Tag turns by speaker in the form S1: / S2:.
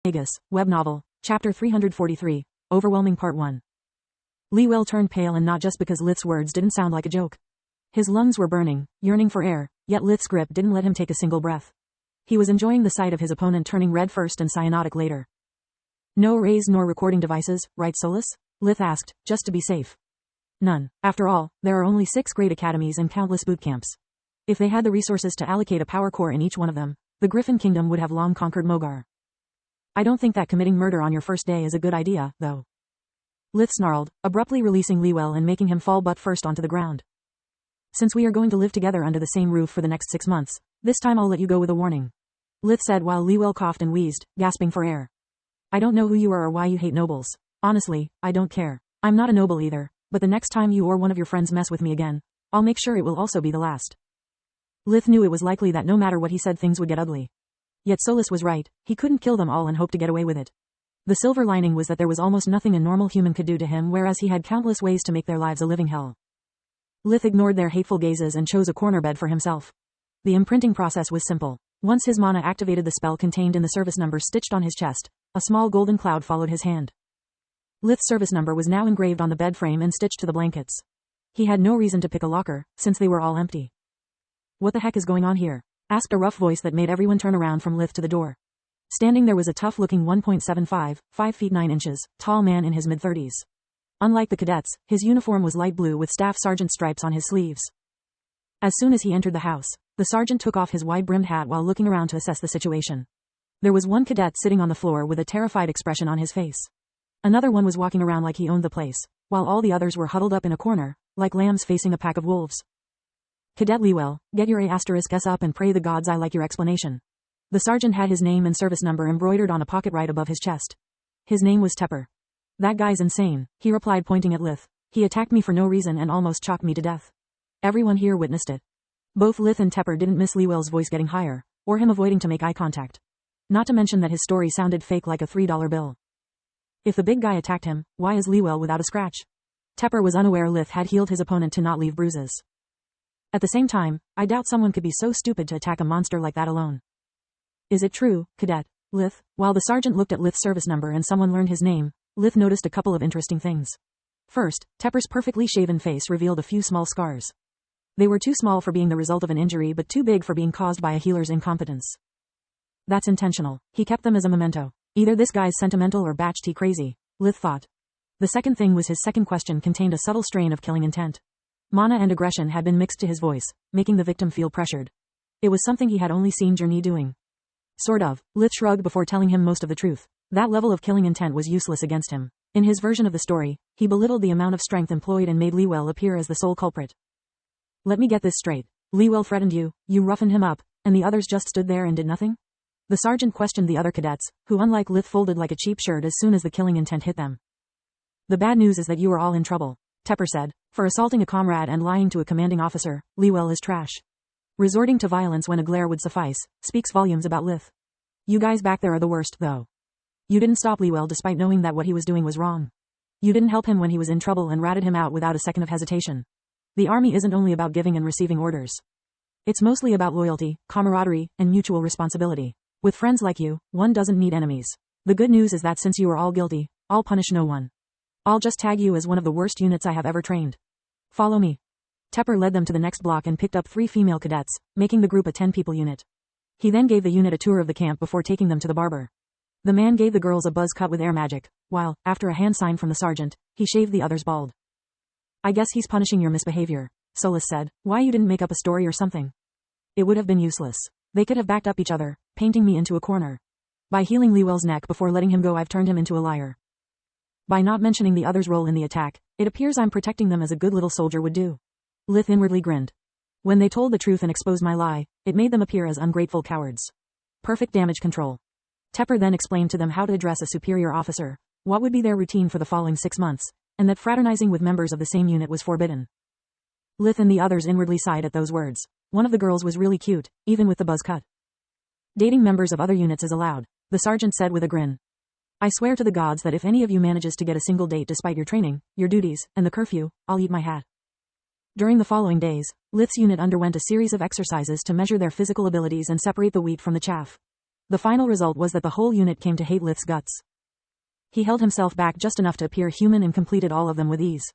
S1: Magus, web novel, chapter 343, Overwhelming Part 1. Lewell turned pale, and not just because Lith's words didn't sound like a joke. His lungs were burning, yearning for air, yet Lith's grip didn't let him take a single breath. He was enjoying the sight of his opponent turning red first and cyanotic later. No rays nor recording devices, right Solus? Lith asked, just to be safe. None. After all, there are only 6 great academies and countless boot camps. If they had the resources to allocate a power core in each one of them, the Griffin Kingdom would have long conquered Mogar. I don't think that committing murder on your first day is a good idea, though. Lith snarled, abruptly releasing Lewell and making him fall butt first onto the ground. Since we are going to live together under the same roof for the next 6 months, this time I'll let you go with a warning. Lith said while Lewell coughed and wheezed, gasping for air. I don't know who you are or why you hate nobles. Honestly, I don't care. I'm not a noble either, but the next time you or one of your friends mess with me again, I'll make sure it will also be the last. Lith knew it was likely that no matter what he said things would get ugly. Yet Solus was right, he couldn't kill them all and hope to get away with it. The silver lining was that there was almost nothing a normal human could do to him, whereas he had countless ways to make their lives a living hell. Lith ignored their hateful gazes and chose a corner bed for himself. The imprinting process was simple. Once his mana activated the spell contained in the service number stitched on his chest, a small golden cloud followed his hand. Lith's service number was now engraved on the bed frame and stitched to the blankets. He had no reason to pick a locker, since they were all empty. What the heck is going on here? Asked a rough voice that made everyone turn around from Lith to the door. Standing there was a tough-looking 1.75, 5 feet 9 inches, tall man in his mid-30s. Unlike the cadets, his uniform was light blue with staff sergeant stripes on his sleeves. As soon as he entered the house, the sergeant took off his wide-brimmed hat while looking around to assess the situation. There was one cadet sitting on the floor with a terrified expression on his face. Another one was walking around like he owned the place, while all the others were huddled up in a corner, like lambs facing a pack of wolves. Cadet Lewell, get your A*S up and pray the gods I like your explanation. The sergeant had his name and service number embroidered on a pocket right above his chest. His name was Tepper. That guy's insane, he replied pointing at Lith. He attacked me for no reason and almost choked me to death. Everyone here witnessed it. Both Lith and Tepper didn't miss Lewell's voice getting higher, or him avoiding to make eye contact. Not to mention that his story sounded fake like a $3 bill. If the big guy attacked him, why is Lewell without a scratch? Tepper was unaware Lith had healed his opponent to not leave bruises. At the same time, I doubt someone could be so stupid to attack a monster like that alone. Is it true, Cadet Lith? While the sergeant looked at Lith's service number and someone learned his name, Lith noticed a couple of interesting things. First, Tepper's perfectly shaven face revealed a few small scars. They were too small for being the result of an injury but too big for being caused by a healer's incompetence. That's intentional. He kept them as a memento. Either this guy's sentimental or batch T crazy, Lith thought. The second thing was his second question contained a subtle strain of killing intent. Mana and aggression had been mixed to his voice, making the victim feel pressured. It was something he had only seen Journey doing. Sort of. Lith shrugged before telling him most of the truth. That level of killing intent was useless against him. In his version of the story, he belittled the amount of strength employed and made Lewell appear as the sole culprit. Let me get this straight. Lewell threatened you, you roughened him up, and the others just stood there and did nothing? The sergeant questioned the other cadets, who unlike Lith folded like a cheap shirt as soon as the killing intent hit them. The bad news is that you are all in trouble, Tepper said. For assaulting a comrade and lying to a commanding officer, Lewell is trash. Resorting to violence when a glare would suffice, speaks volumes about Lith. You guys back there are the worst, though. You didn't stop Lewell despite knowing that what he was doing was wrong. You didn't help him when he was in trouble and ratted him out without a second of hesitation. The army isn't only about giving and receiving orders. It's mostly about loyalty, camaraderie, and mutual responsibility. With friends like you, one doesn't need enemies. The good news is that since you are all guilty, I'll punish no one. I'll just tag you as one of the worst units I have ever trained. Follow me. Tepper led them to the next block and picked up 3 female cadets, making the group a 10-people unit. He then gave the unit a tour of the camp before taking them to the barber. The man gave the girls a buzz cut with air magic, while, after a hand sign from the sergeant, he shaved the others bald. I guess he's punishing your misbehavior, Solus said. Why you didn't make up a story or something? It would have been useless. They could have backed up each other, painting me into a corner. By healing Lewell's neck before letting him go, I've turned him into a liar. By not mentioning the others' role in the attack, it appears I'm protecting them as a good little soldier would do. Lith inwardly grinned. When they told the truth and exposed my lie, it made them appear as ungrateful cowards. Perfect damage control. Tepper then explained to them how to address a superior officer, what would be their routine for the following 6 months, and that fraternizing with members of the same unit was forbidden. Lith and the others inwardly sighed at those words. One of the girls was really cute, even with the buzz cut. Dating members of other units is allowed, the sergeant said with a grin. I swear to the gods that if any of you manages to get a single date despite your training, your duties, and the curfew, I'll eat my hat. During the following days, Lith's unit underwent a series of exercises to measure their physical abilities and separate the wheat from the chaff. The final result was that the whole unit came to hate Lith's guts. He held himself back just enough to appear human and completed all of them with ease.